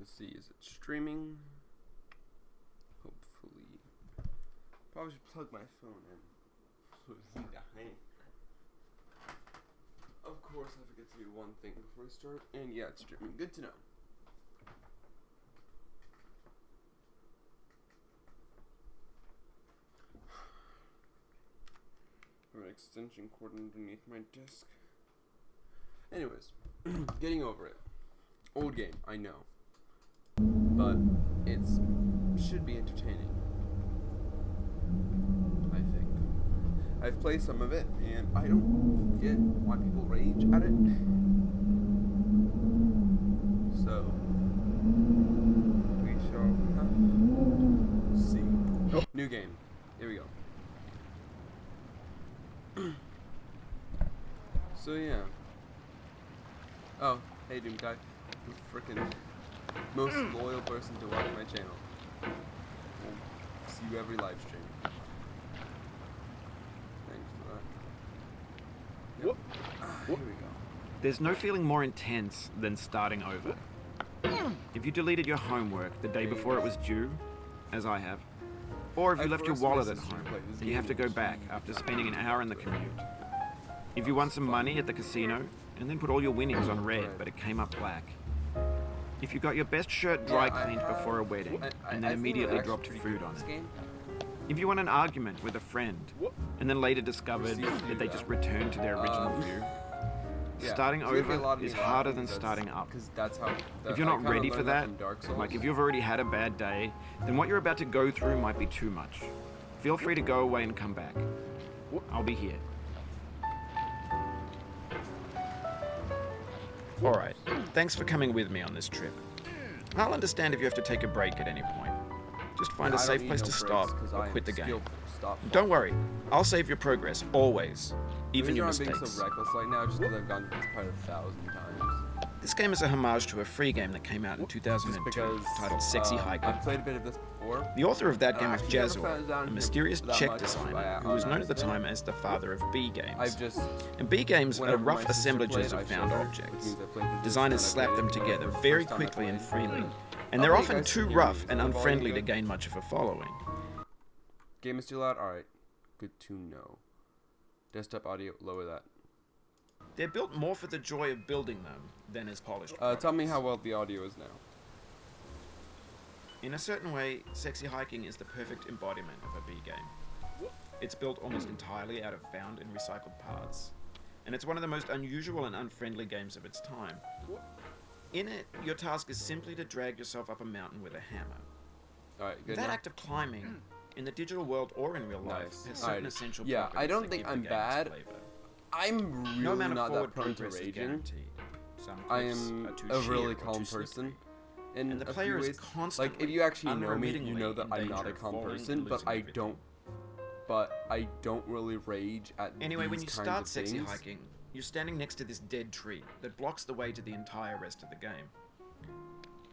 Let's see, is it streaming? Hopefully. Probably should plug my phone in. So it doesn't die. Of course, I forget to do one thing before I start. And yeah, it's streaming. Good to know. An extension cord underneath my desk. Anyways, getting over it. Old game, I know. But it should be entertaining. I think. I've played some of it, and I don't get why people rage at it. So, we shall have to see. Oh, new game. Here we go. So yeah. Oh, hey Doom Guy. The frickin' most loyal person to watch my channel. I'll see you every live stream. Thanks for that. Yep. Here we go. There's no feeling more intense than starting over. If you deleted your homework the day before it was due, as I have, or if you left your wallet at home and you have to go back after spending an hour in the commute. If you won some money at the casino and then put all your winnings on red but it came up black. If you got your best shirt dry cleaned before a wedding and then immediately dropped food on it. If you won an argument with a friend and then later discovered that they just returned to their original view. Starting over is harder than starting up. If you're not ready for that, like if you've already had a bad day, then what you're about to go through might be too much. Feel free to go away and come back. I'll be here. Alright, thanks for coming with me on this trip. I'll understand if you have to take a break at any point. Just find a safe place to stop or quit the game. Don't worry, I'll save your progress, always. Even your mistakes. I'm being so reckless right now just because I've gone through this part 1,000 times. This game is a homage to a free game that came out in 2002 titled Sexy Hiking. I've played a bit of this before. The author of that game was Jazzor, a mysterious Czech designer who was known at the time as the father of B games. And B games are rough assemblages of found objects. Designers slap them together very quickly and freely, and they're often too rough and unfriendly to gain much of a following. Game is too loud? Alright, good to know. Desktop audio, lower that. They're built more for the joy of building them than as polished tell me how well the audio is now. In a certain way, Sexy Hiking is the perfect embodiment of a B game. It's built almost entirely out of found and recycled parts, and it's one of the most unusual and unfriendly games of its time. In it, your task is simply to drag yourself up a mountain with a hammer. Alright, good. That act of climbing, in the digital world or in real life, has certain essential yeah, properties I don't that think give I'm the game bad. its flavor. I'm really No amount of not that prone to progress is raging. guaranteed. Some I cliffs am are too a sheer really or calm too person. slippery. In And the a player few is ways. constantly, Like, if you actually know me, you unremittingly know that in I'm not danger a of calm falling person, and but losing everything. I don't really rage at Anyway, when you these start kinds of Sexy things. Hiking, you're standing next to this dead tree that blocks the way to the entire rest of the game.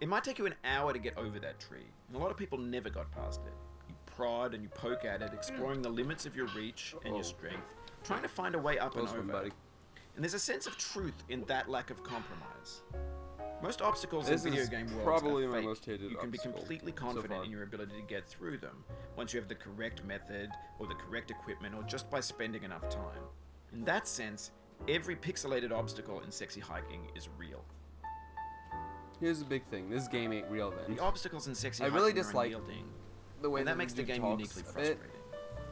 It might take you an hour to get over that tree, and a lot of people never got past it. You prod and you poke at it, exploring the limits of your reach and your strength, trying to find a way up and Close one, over. buddy. And there's a sense of truth in that lack of compromise. Most obstacles This in video is game worlds probably are my fake. most hated You can be obstacle completely so confident far. in your ability to get through them once you have the correct method or the correct equipment or just by spending enough time. In that sense, every pixelated obstacle in Sexy Hiking is real. Here's the big thing. This game ain't real then. The obstacles in Sexy I Hiking really are dislike unyielding, the way and that makes the dude game talks uniquely a bit, frustrating.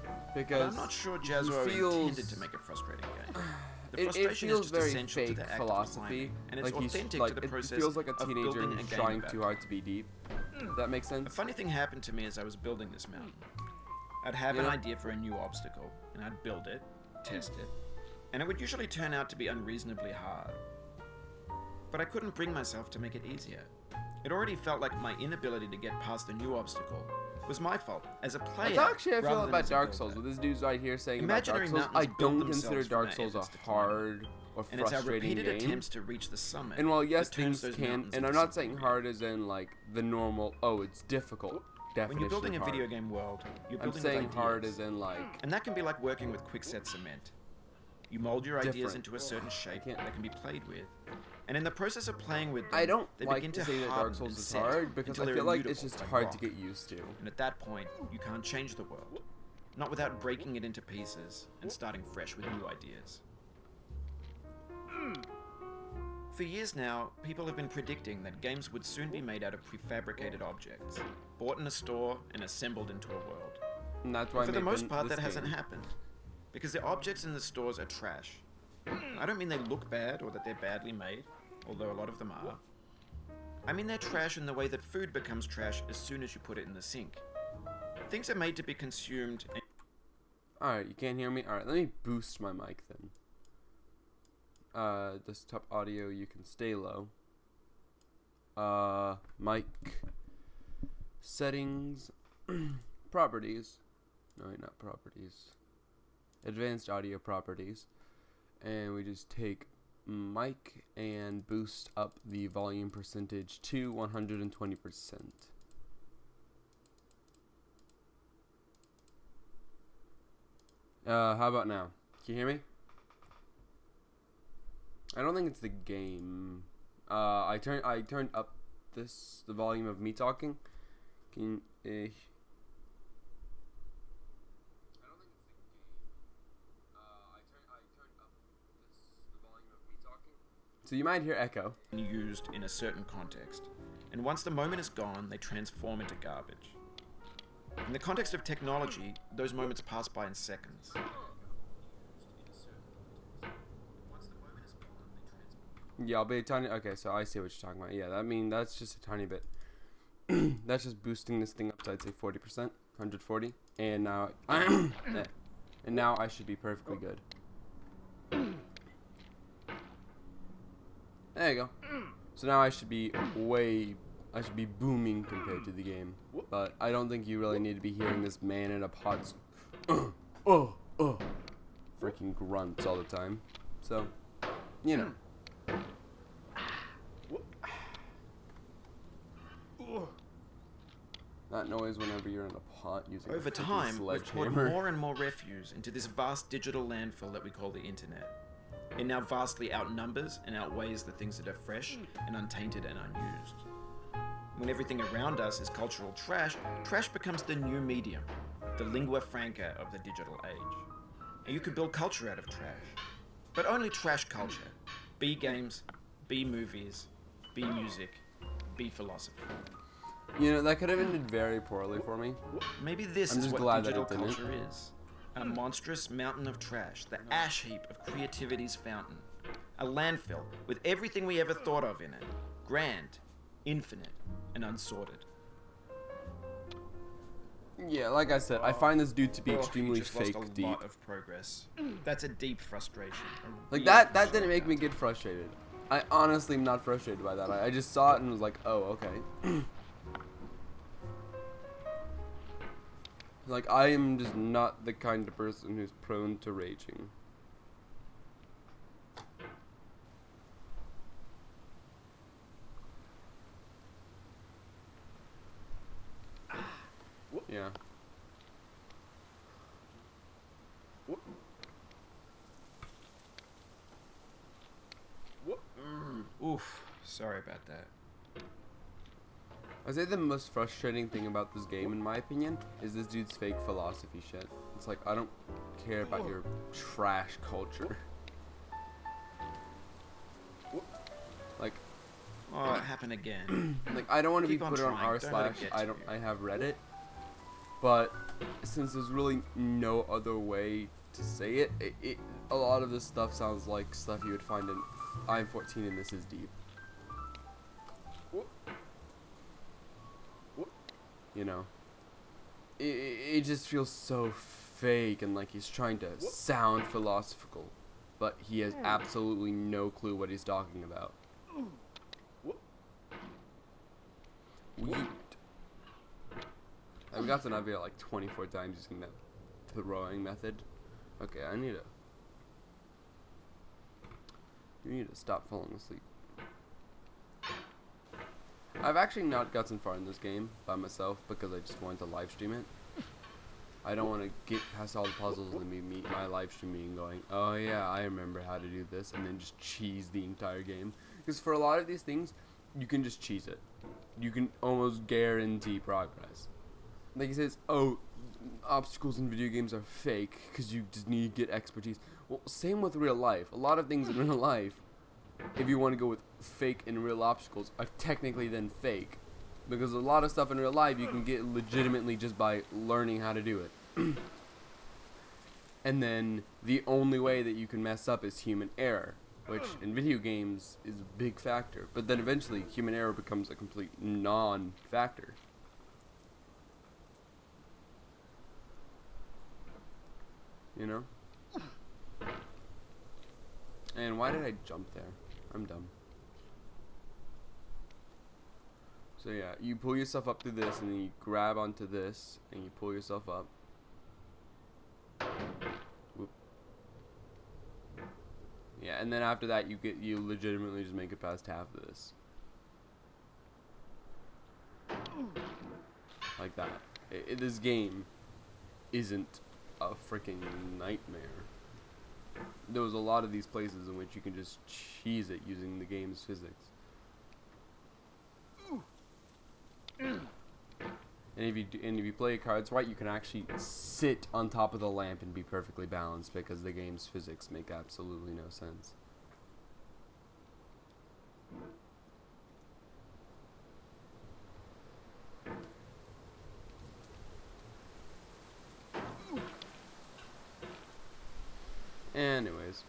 But because I'm not sure Jazzor intended to make a frustrating game. The it frustration feels is just very essential to fake the act of philosophy, climbing, and it's like he's authentic like to the it process feels like a of teenager building a game trying about too it. hard to be deep. That makes A sense. funny thing happened to me as I was building this mountain. I'd have an idea for a new obstacle, and I'd build it, test it, and it would usually turn out to be unreasonably hard. But I couldn't bring myself to make it easier. It already felt like my inability to get past the new obstacle was my fault as a player. That's actually how I rather feel than about as a Dark builder. Souls. With this dude's right here saying Imaginary about Dark Souls, I mountains build don't themselves consider from Dark our Souls a efforts to climb. hard or And it's our frustrating repeated game. attempts to reach the summit. And while yes, that turns things those can, mountains and I'm into not saying something hard as in like the normal. Oh, it's difficult. Definition When you're building a of hard. video game world, you're I'm building saying with hard ideas. as in like. And that can be like working with quickset cement. You mold your ideas different. into a certain shape can't- that can be played with. And in the process of playing with them, I don't they like begin to to say that Dark harden Souls and is set hard because until I they're feel like it's immutable, just like hard rock. to get used to. And at that point, you can't change the world. Not without breaking it into pieces and starting fresh with new ideas. For years now, people have been predicting that games would soon be made out of prefabricated objects, bought in a store and assembled into a world. And that's why For the I made most part, this that hasn't game. happened, because the objects in the stores are trash. I don't mean they look bad or that they're badly made, although a lot of them are. I mean they're trash in the way that food becomes trash as soon as you put it in the sink. Things are made to be consumed and Alright, you can't hear me? Alright, let me boost my mic then. Desktop audio, you can stay low. Mic settings, properties. No, not properties. Advanced audio properties. And we just take mic and boost up the volume percentage to 120%. How about now? Can you hear me? I don't think it's the game. I turned up the volume of me talking. Can I don't think it's the game. I turned up the volume of me talking. So you might hear echo. used in a certain context. And once the moment is gone, they transform into garbage. In the context of technology, those moments pass by in seconds. Yeah, I'll be a tiny. Okay, so I see what you're talking about. Yeah, that's just a tiny bit. That's just boosting this thing up to, I'd say, 40%, 140, and now and now I should be perfectly good. There you go. So now I should be booming compared to the game, but I don't think you really need to be hearing this man in a pot freaking grunts all the time. So, you know. That noise whenever you're in a pot using Over a freaking time, we've poured sledgehammer. more and more refuse into this vast digital landfill that we call the internet. It now vastly outnumbers and outweighs the things that are fresh and untainted and unused. When everything around us is cultural trash, trash becomes the new medium, the lingua franca of the digital age. And you can build culture out of trash. But only trash culture. B games, B movies, B music, B philosophy. You know, that could have ended very poorly for me. Maybe this I'm is just what glad that digital it didn't. culture is. A monstrous mountain of trash, the ash heap of creativity's fountain. A landfill with everything we ever thought of in it. Grand, infinite, and unsorted. Yeah, like I said, I find this dude to be You extremely just fake lost a deep. lot of progress. That's a deep frustration. Like that didn't make me get frustrated. I honestly am not frustrated by that. I just saw it and was like, oh, okay. Like, I am just not the kind of person who's prone to raging. Yeah. Oof, sorry about that. I'd say the most frustrating thing about this game, in my opinion, is this dude's fake philosophy shit. It's like, I don't care about your trash culture. Like, Oh, it happened again. like I don't want to be Keep on put on trying, r don't let it slash. get I to don't. you. I have Reddit, but since there's really no other way to say it, a lot of this stuff sounds like stuff you would find in I'm 14 and this is deep. You know, it just feels so fake and like he's trying to sound philosophical, but he has absolutely no clue what he's talking about. Weird. I've got to Navia like 24 times using that throwing method. Okay, you need to stop falling asleep. I've actually not gotten far in this game by myself because I just wanted to live stream it. I don't want to get past all the puzzles and meet my live streaming and going, oh yeah, I remember how to do this, and then just cheese the entire game. Because for a lot of these things, you can just cheese it. You can almost guarantee progress. Like he says, oh, obstacles in video games are fake because you just need to get expertise. Well, same with real life. A lot of things in real life, if you want to go with fake and real obstacles, are technically then fake. Because a lot of stuff in real life you can get legitimately just by learning how to do it. And then the only way that you can mess up is human error, which in video games is a big factor. But then eventually human error becomes a complete non-factor. You know? And why did I jump there? I'm dumb. So yeah, you pull yourself up through this, and then you grab onto this, and you pull yourself up. Whoop. Yeah, and then after that, you legitimately just make it past half of this. Like that. This game isn't a freaking nightmare. There was a lot of these places in which you can just cheese it using the game's physics. And if you play cards right, you can actually sit on top of the lamp and be perfectly balanced because the game's physics make absolutely no sense. Anyways.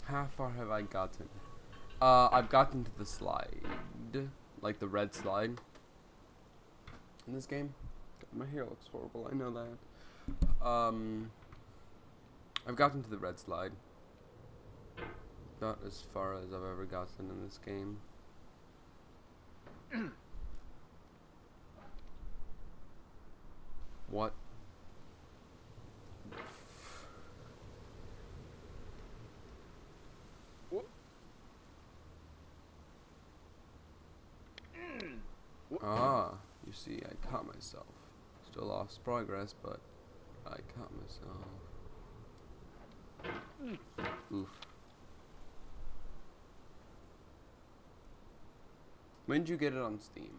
How far have I gotten? I've gotten to the slide. Like the red slide. In this game. My hair looks horrible, I know that. I've gotten to the red slide. Not as far as I've ever gotten in this game. What? Ah, you see, I caught myself. Still lost progress, but I caught myself. Oof. When did you get it on Steam?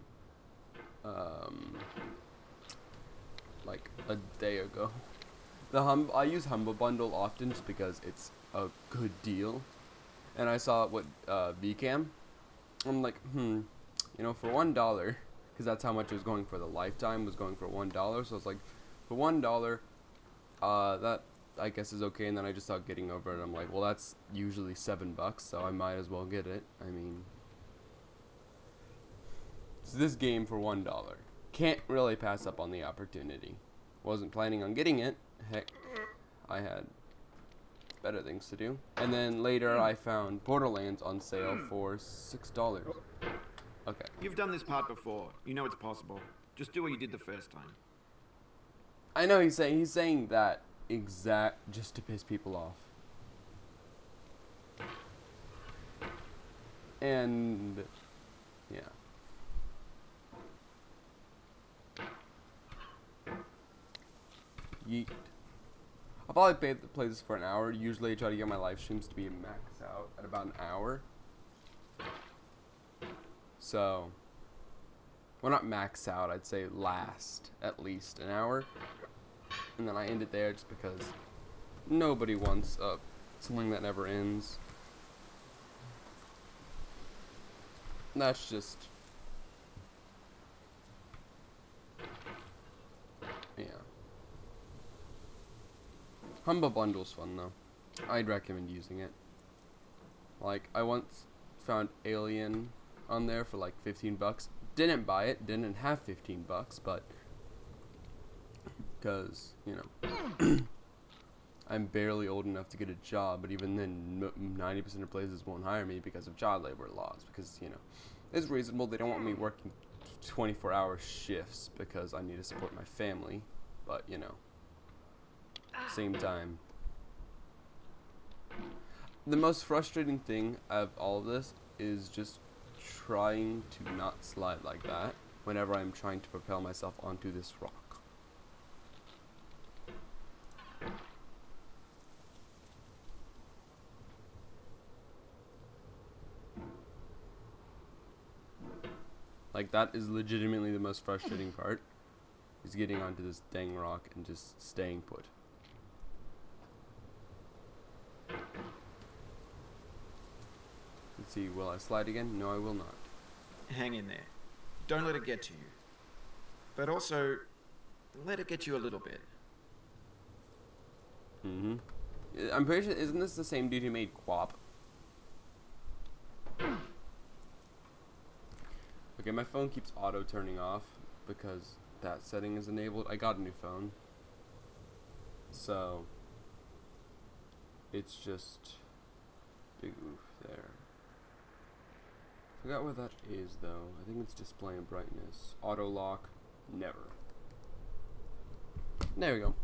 Like a day ago. I use Humble Bundle often just because it's a good deal. And I saw it with VCam. I'm like, you know, for $1, because that's how much it was going for. The lifetime was going for $1. So I was like, for $1, that I guess is okay. And then I just started getting over it. I'm like, well, that's usually $7, so I might as well get it. I mean, it's this game for $1. Can't really pass up on the opportunity. Wasn't planning on getting it. Heck, I had better things to do. And then later I found Borderlands on sale for $6. Okay. You've done this part before. You know it's possible. Just do what you did the first time. I know he's saying that exact just to piss people off. And yeah. Yeet. I'll probably play this for an hour. Usually I try to get my live streams to be maxed out at about an hour. So, well, not max out, I'd say last at least an hour. And then I end it there just because nobody wants something that never ends. That's just, yeah. Humble Bundle's fun though. I'd recommend using it. Like, I once found Alien on there for like $15. Didn't buy it, didn't have $15, but because, you know, I'm barely old enough to get a job, but even then 90% of places won't hire me because of child labor laws, because, you know, it's reasonable. They don't want me working 24-hour shifts because I need to support my family, but you know, same time. The most frustrating thing of all of this is just trying to not slide like that whenever I'm trying to propel myself onto this rock. Like, that is legitimately the most frustrating part, is getting onto this dang rock and just staying put. Let's see, will I slide again? No, I will not. Hang in there. Don't let it get to you. But also, let it get you a little bit. Mm-hmm. I'm pretty sure, isn't this the same dude who made Quap? Okay, my phone keeps auto-turning off because that setting is enabled. I got a new phone. So, it's just big oof there. Forgot what that is though. I think it's display and brightness. Auto lock, never. There we go.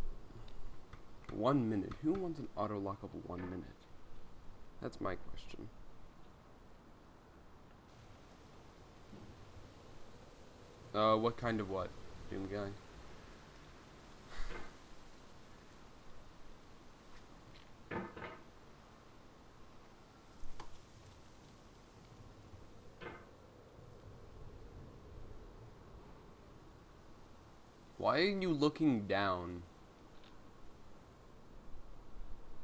1 minute. Who wants an auto lock of 1 minute? That's my question. What kind of what? Doom guy. Why are you looking down?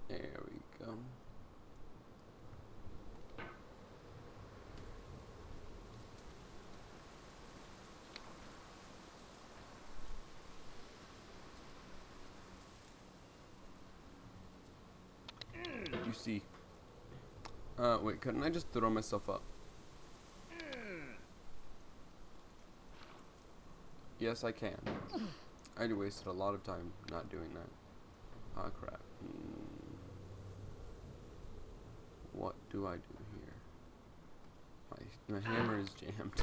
There we go. You see. Wait, couldn't I just throw myself up? Yes, I can. I wasted a lot of time not doing that. Ah, crap. What do I do here? My hammer is jammed.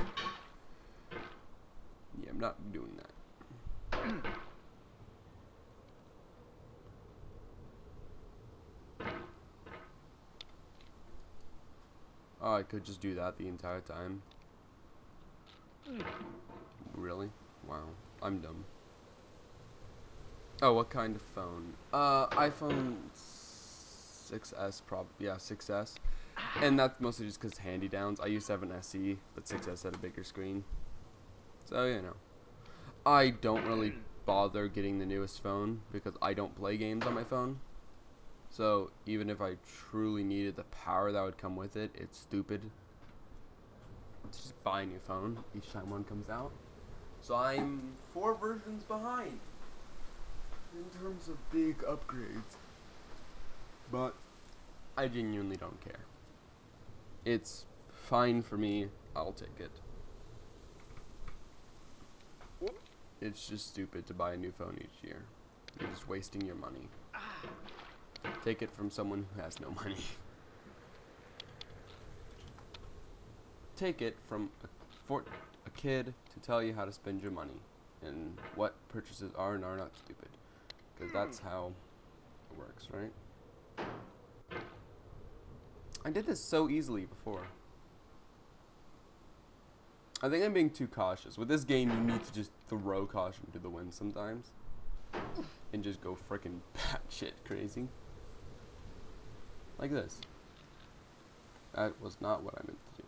Yeah, I'm not doing that. Oh, I could just do that the entire time. Really? Wow. I'm dumb. Oh, what kind of phone? iPhone 6S yeah, 6S. And that's mostly just because hand-me-downs. I used to have an SE, but 6S had a bigger screen. So, you know. I don't really bother getting the newest phone because I don't play games on my phone. So, even if I truly needed the power that would come with it, it's stupid to just buy a new phone each time one comes out. So I'm 4 versions behind in terms of big upgrades. But I genuinely don't care. It's fine for me. I'll take it. It's just stupid to buy a new phone each year. You're just wasting your money. Take it from someone who has no money. Take it from a kid to tell you how to spend your money and what purchases are and are not stupid. Because that's how it works, right? I did this so easily before. I think I'm being too cautious. With this game, you need to just throw caution to the wind sometimes. And just go freaking batshit crazy. Like this. That was not what I meant to do.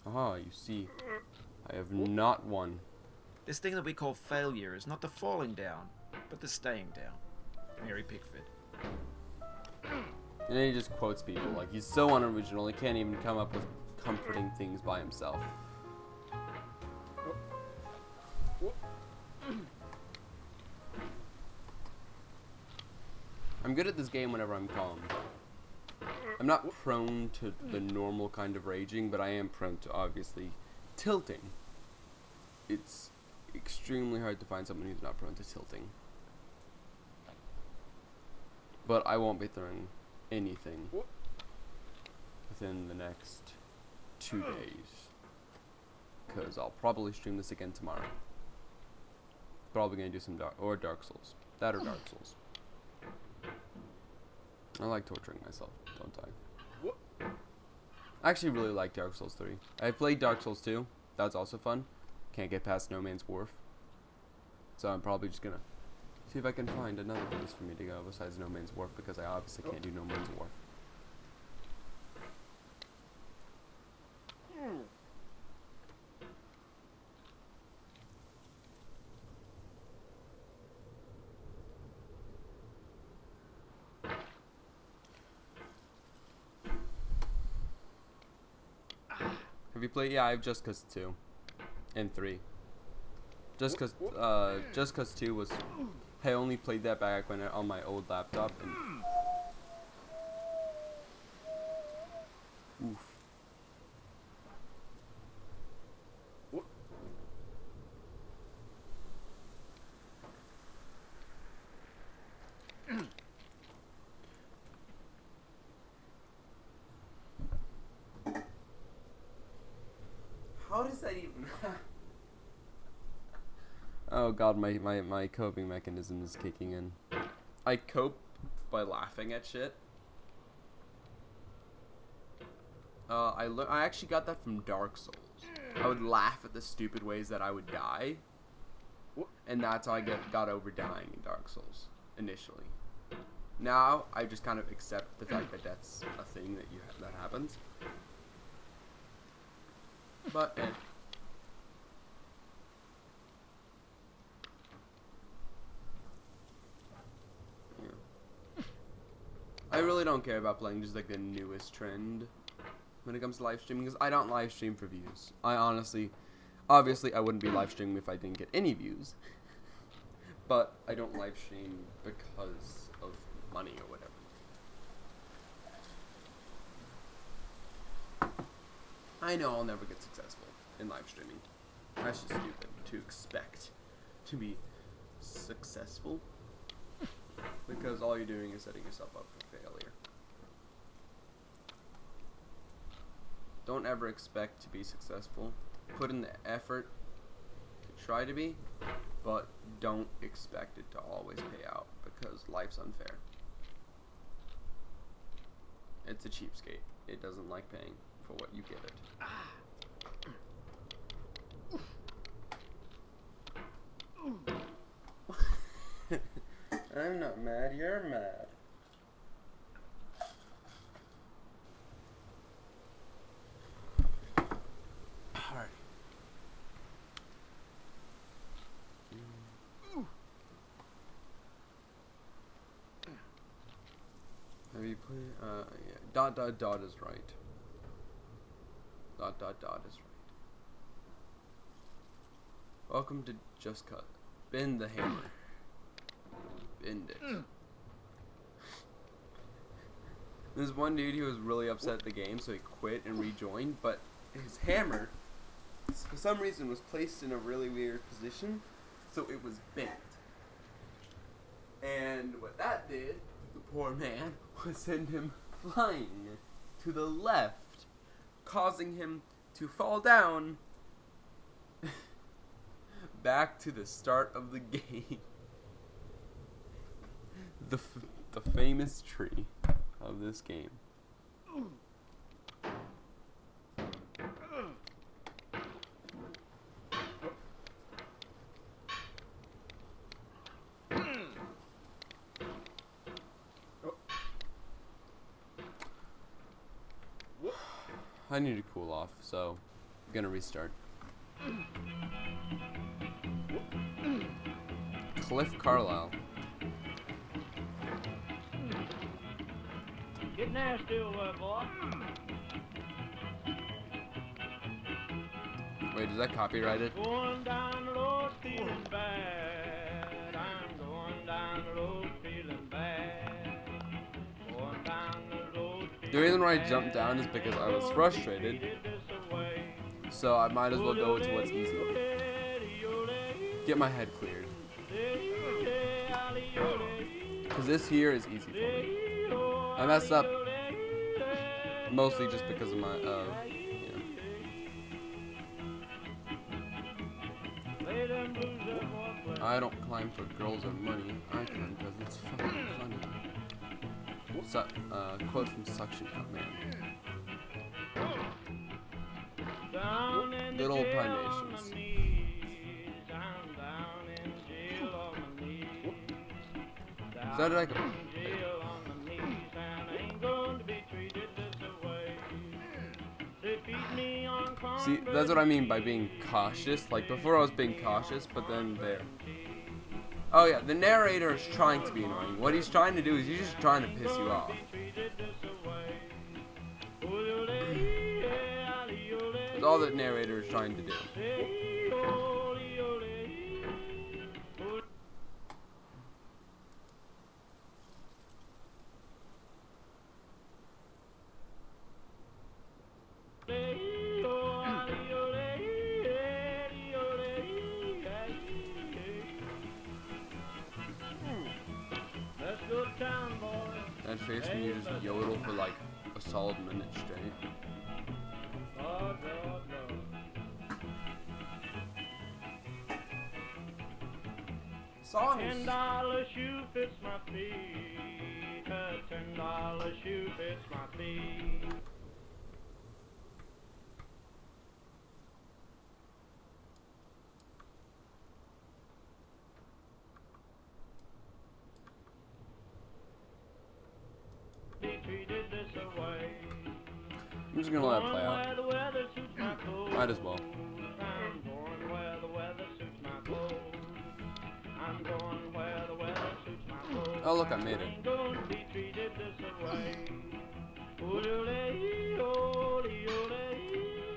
Aha, you see, I have not won. This thing that we call failure is not the falling down, but the staying down. Mary Pickford. And then he just quotes people like he's so unoriginal, he can't even come up with comforting things by himself. I'm good at this game whenever I'm calm. I'm not prone to the normal kind of raging, but I am prone to obviously tilting. It's extremely hard to find someone who's not prone to tilting. But I won't be throwing anything within the next 2 days. Because I'll probably stream this again tomorrow. Probably gonna do some Dark Souls. That or Dark Souls. I like torturing myself, don't I? I actually really like Dark Souls 3. I played Dark Souls 2. That's also fun. Can't get past No Man's Wharf. So I'm probably just gonna see if I can find another place for me to go besides No Man's Wharf, because I obviously can't do No Man's Wharf. Have you played? Yeah, I have Just Cause 2 and 3. Just Cause 2 was, I only played that back when on my old laptop. And oof. How does that even Oh god, my coping mechanism is kicking in. I cope by laughing at shit. I actually got that from Dark Souls. I would laugh at the stupid ways that I would die. And that's how I got over dying in Dark Souls, initially. Now, I just kind of accept the fact that that's a thing that happens. But, yeah. I really don't care about playing just like the newest trend when it comes to live streaming, because I don't live stream for views. I honestly, obviously, I wouldn't be live streaming if I didn't get any views. But I don't live stream because of money or whatever. I know I'll never get successful in live streaming. That's just stupid to expect to be successful, because all you're doing is setting yourself up for failure. Don't ever expect to be successful. Put in the effort to try to be, but don't expect it to always pay out, because life's unfair. It's a cheapskate. It doesn't like paying for what you give it. I'm not mad, you're mad. Alright. Have you played? Yeah. Dot dot dot is right. Dot dot dot is right. Welcome to Just Cut. Bend the hammer. Bend it. There's one dude who was really upset at the game, so he quit and rejoined, but his hammer, for some reason, was placed in a really weird position, so it was bent. And what that did, the poor man, was send him flying to the left, causing him to fall down back to the start of the game. The famous tree of this game. I need to cool off, so I'm gonna restart. Cliff Carlisle. Get nasty over, boy. Wait, is that copyrighted? Going down the road feeling bad. I'm going down the road feeling bad. Going down the road feeling The reason why I jumped down is because I was frustrated. So I might as well go to what's easy. Get my head cleared. Because this here is easy for me. I messed up mostly just because of my, I don't climb for girls or money. I climb because it's fucking funny. Quote from Suction Cup Man. Good old Primations. So did I go? See, that's what I mean by being cautious. Like, before I was being cautious, but then there. Oh yeah, the narrator is trying to be annoying. What he's trying to do is he's just trying to piss you off. That's all that narrator is trying to do. That face when you just yodel for like a solid minute straight. Songs. $10 shoe fits my feet. A $10 shoe fits my feet. I'm just gonna let it play out. Might as well. Oh look, I made it.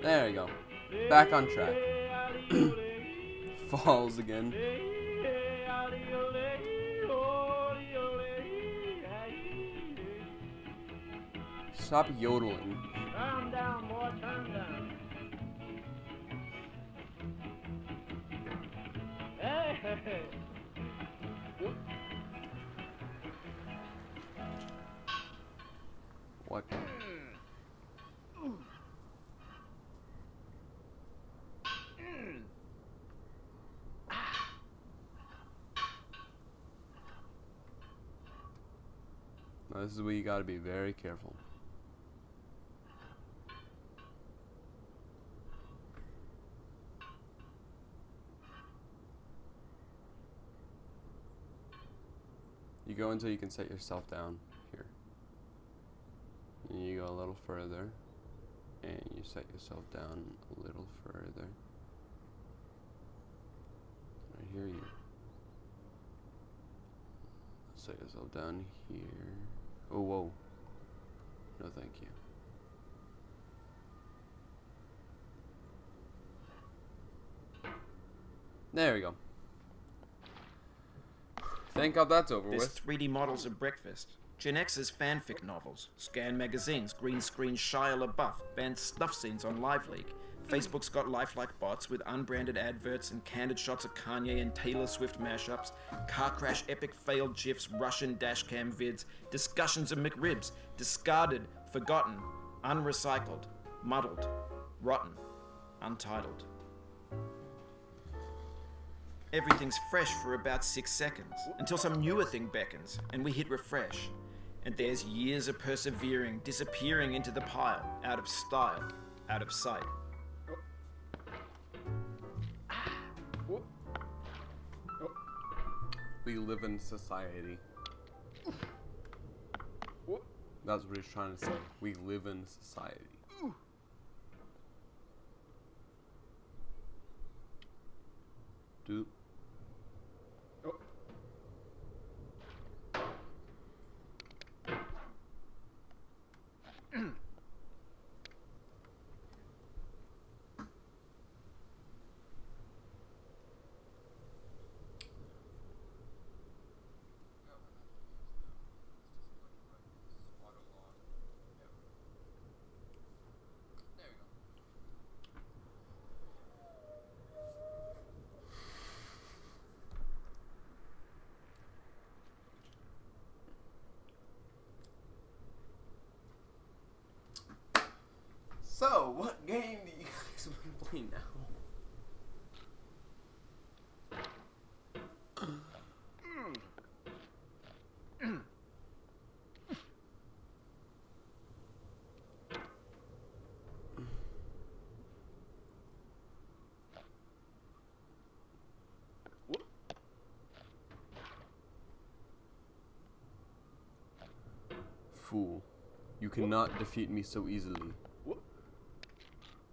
There you go. Back on track. Falls again. Stop yodeling. Turn down, boy, turn down. Hey, hey, hey. What? Now, this is where you gotta be very careful. You go until you can set yourself down here. And you go a little further. And you set yourself down a little further. I hear you. Set yourself down here. Oh, whoa. No, thank you. There we go. Thank God that's over There's with. 3D models of breakfast. Gen X's fanfic novels, Scan magazines, green screen Shia LaBeouf, banned snuff scenes on LiveLeak. Facebook's got lifelike bots with unbranded adverts and candid shots of Kanye and Taylor Swift mashups, car crash epic failed gifs, Russian dashcam vids, discussions of McRibs, discarded, forgotten, unrecycled, muddled, rotten, untitled. Everything's fresh for about 6 seconds, until some newer thing beckons, and we hit refresh. And there's years of persevering, disappearing into the pile, out of style, out of sight. We live in society. That's what he's trying to say. We live in society. Doop. fool. You cannot defeat me so easily.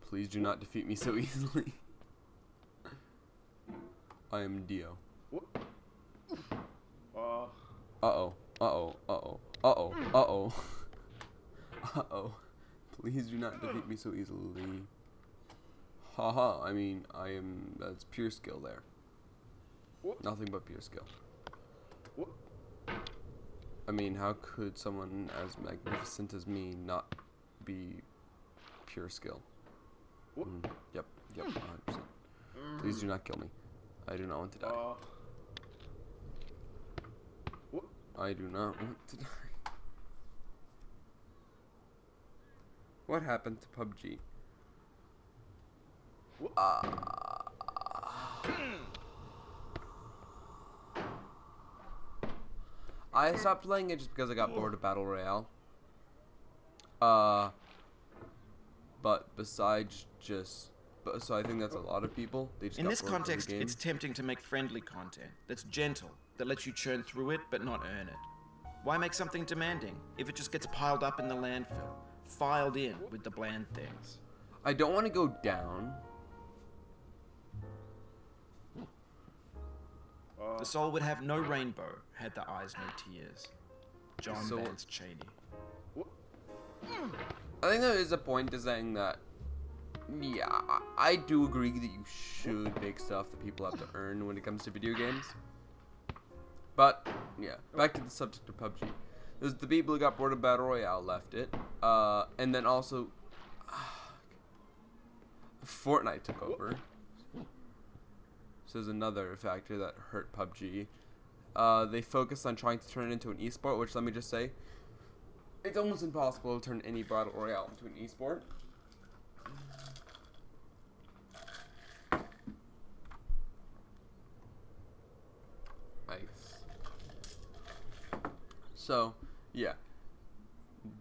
Please do not defeat me so easily. I am Dio. Uh-oh. Uh-oh. Uh-oh. Uh-oh. Uh-oh. Uh-oh. Please do not defeat me so easily. Haha, I mean, that's pure skill there. Nothing but pure skill. I mean, how could someone as magnificent as me not be pure skill? Yep, 100%. Please do not kill me. I do not want to die. I do not want to die. What happened to PUBG? I stopped playing it just because I got bored of Battle Royale. But besides so I think that's a lot of people. They just In got this bored of the context, game. it's tempting to make friendly content that's gentle, that lets you churn through it but not earn it. Why make something demanding if it just gets piled up in the landfill, filed in with the bland things? I don't want to go down. The soul would have no rainbow had the eyes no tears. John Vance Cheney. I think there is a point to saying that, yeah, I do agree that you should make stuff that people have to earn when it comes to video games. But, yeah, back to the subject of PUBG. There's the people who got bored of Battle Royale left it. And then also, Fortnite took over. So there's another factor that hurt PUBG. They focused on trying to turn it into an esport, which, let me just say, it's almost impossible to turn any Battle Royale into an esport. Nice. So, yeah.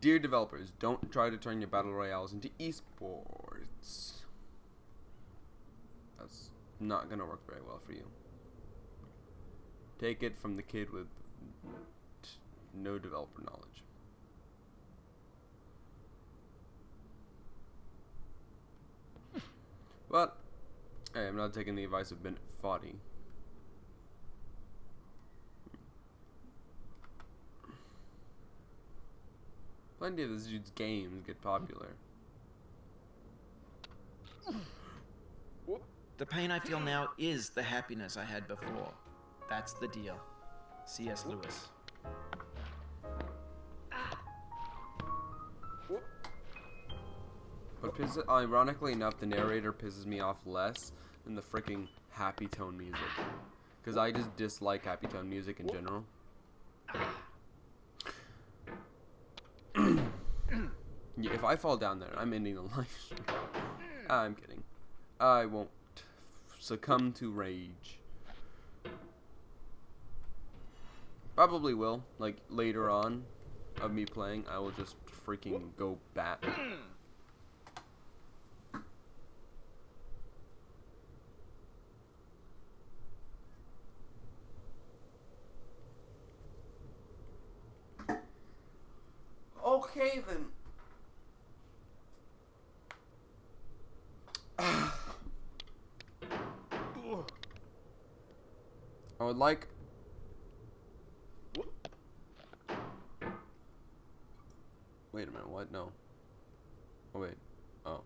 Dear developers, don't try to turn your Battle Royales into esports. That's not gonna work very well for you. Take it from the kid with no developer knowledge. But hey, I'm not taking the advice of Bennett Foddy. Plenty of this dude's games get popular. The pain I feel now is the happiness I had before. That's the deal. C.S. Lewis. But ironically enough, the narrator pisses me off less than the freaking happy tone music. Because I just dislike happy tone music in general. Yeah, if I fall down there, I'm ending the live stream. I'm kidding. I won't succumb to rage. Probably will. Like, later on of me playing, I will just freaking go bat. Okay, then. I would like... Wait a minute, what? No. Oh, wait. Oh.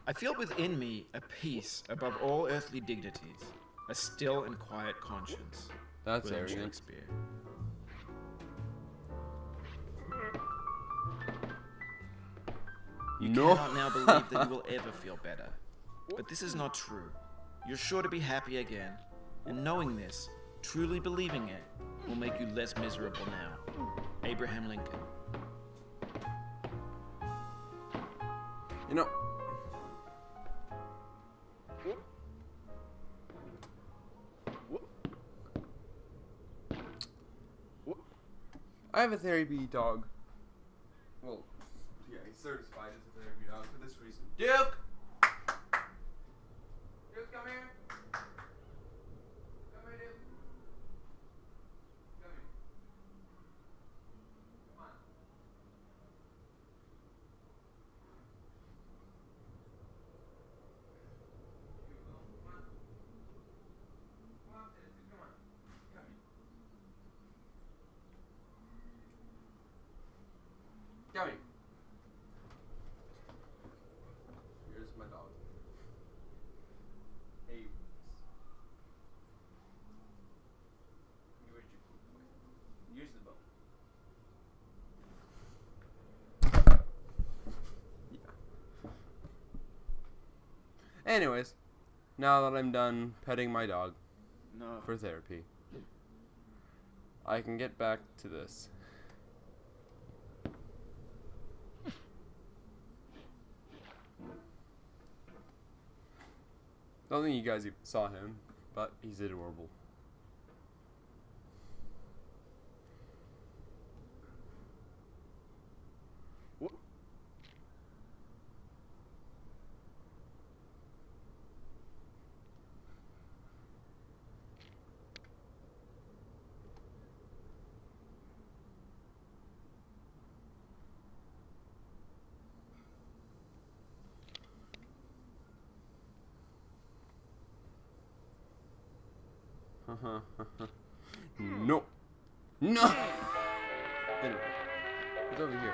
I feel within me a peace above all earthly dignities, a still and quiet conscience. That's William arrogant. Shakespeare. You cannot now believe that you will ever feel better. But this is not true. You're sure to be happy again. And knowing this, truly believing it, will make you less miserable now. Abraham Lincoln. You know... I have a therapy dog. Well, yeah, he's certified as a therapy dog for this reason. Duke! Duke, come here. Come here, Duke. Come here. Come on. Here we go. Come on. Come on, Duke. Come on. Come here. Come here. Here's my dog. Hey. Where'd you poop away? Here's the bone. Yeah. Anyways, now that I'm done petting my dog for therapy, I can get back to this. I don't think you guys even saw him, but he's adorable. What? No. No. Anyway, it's over here.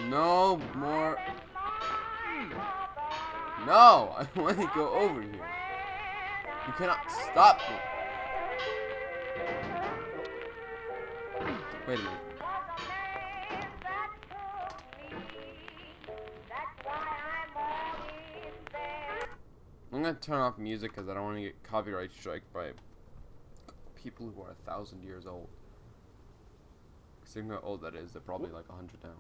No more. No, I want to go over here. You cannot stop me. Wait a minute. I'm gonna turn off music because I don't want to get copyright strike by people who are 1,000 years old. Considering how old that is, they're probably like 100 now.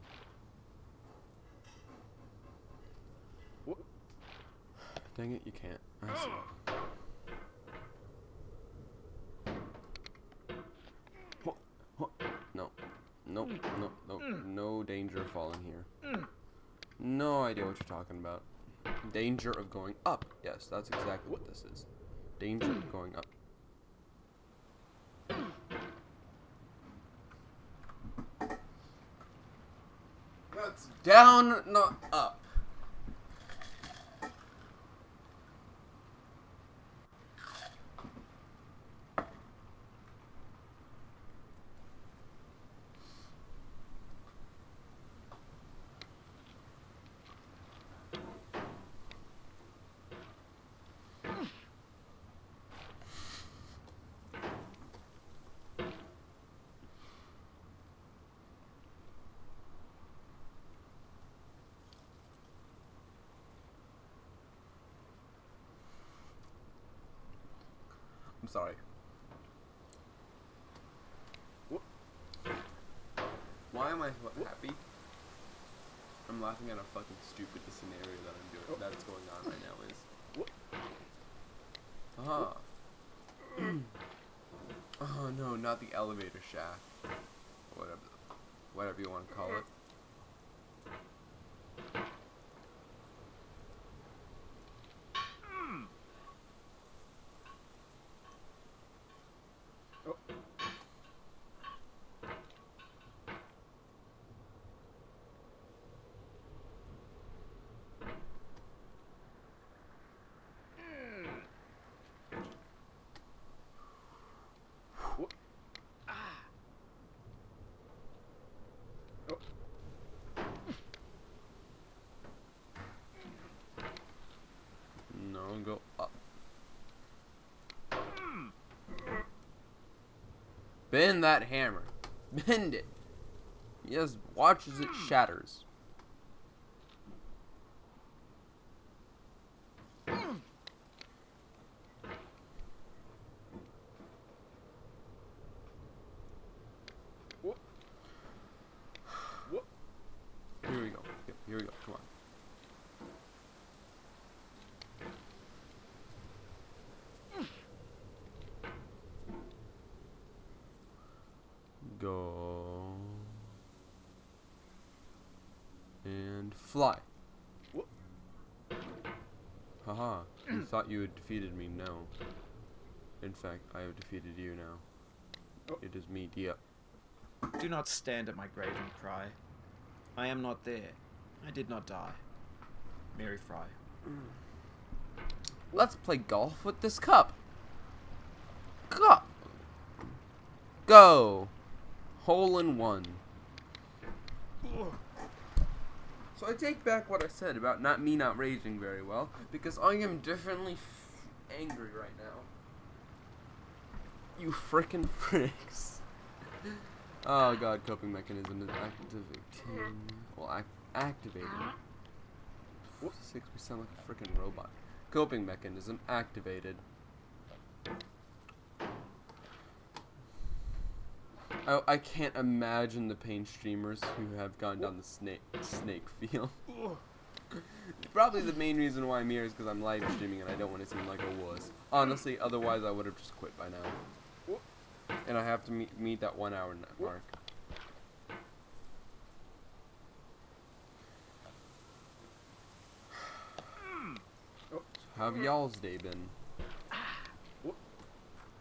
Dang it, you can't. I see. No. Nope. Nope. Nope. No danger of falling here. No idea what you're talking about. Danger of going up. Yes, that's exactly what this is. Danger of going up. That's down, not up. I'm sorry. Why am I happy? I'm laughing at a fucking stupid scenario that I'm doing. That's going on right now. Oh no, not the elevator shaft. Whatever you want to call it. Go up. Bend that hammer. Bend it. Yes, watch as it shatters. Here we go. Here we go. Come on. Fly. Haha, you thought you had defeated me. No. In fact, I have defeated you now. It is me, Dia. Do not stand at my grave and cry. I am not there. I did not die. Mary Fry. Let's play golf with this cup. Go. Hole in one. So I take back what I said about not raging very well, because I am definitely angry right now. You frickin' fricks. Oh god, coping mechanism is activating. Well, activating. Whoops, we sound like a frickin' robot. Coping mechanism activated. I can't imagine the pain streamers who have gone down the snake field. Probably the main reason why I'm here is because I'm live streaming and I don't want to seem like a wuss. Honestly, otherwise I would have just quit by now. And I have to meet that 1 hour mark. So how have y'all's day been?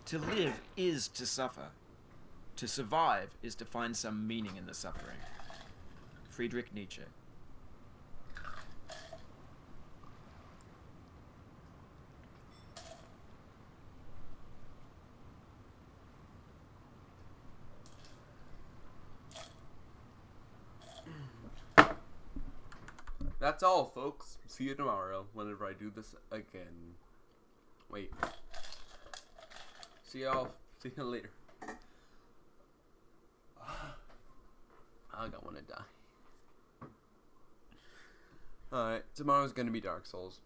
To live is to suffer. To survive is to find some meaning in the suffering. Friedrich Nietzsche. That's all, folks. See you tomorrow whenever I do this again. Wait. See y'all. See you later. I don't want to die. Alright, tomorrow's gonna be Dark Souls.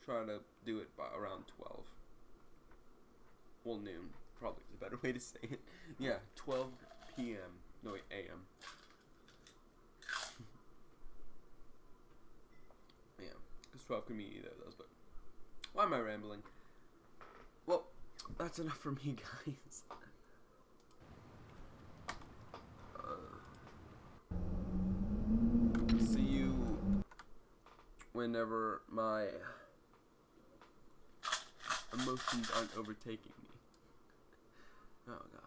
Try to do it by around 12. Well, noon. Probably is a better way to say it. Yeah, 12 p.m. No, wait, a.m. Yeah, because 12 can be either of those, but why am I rambling? Well, that's enough for me, guys. See you whenever my emotions aren't overtaking me. Oh, God.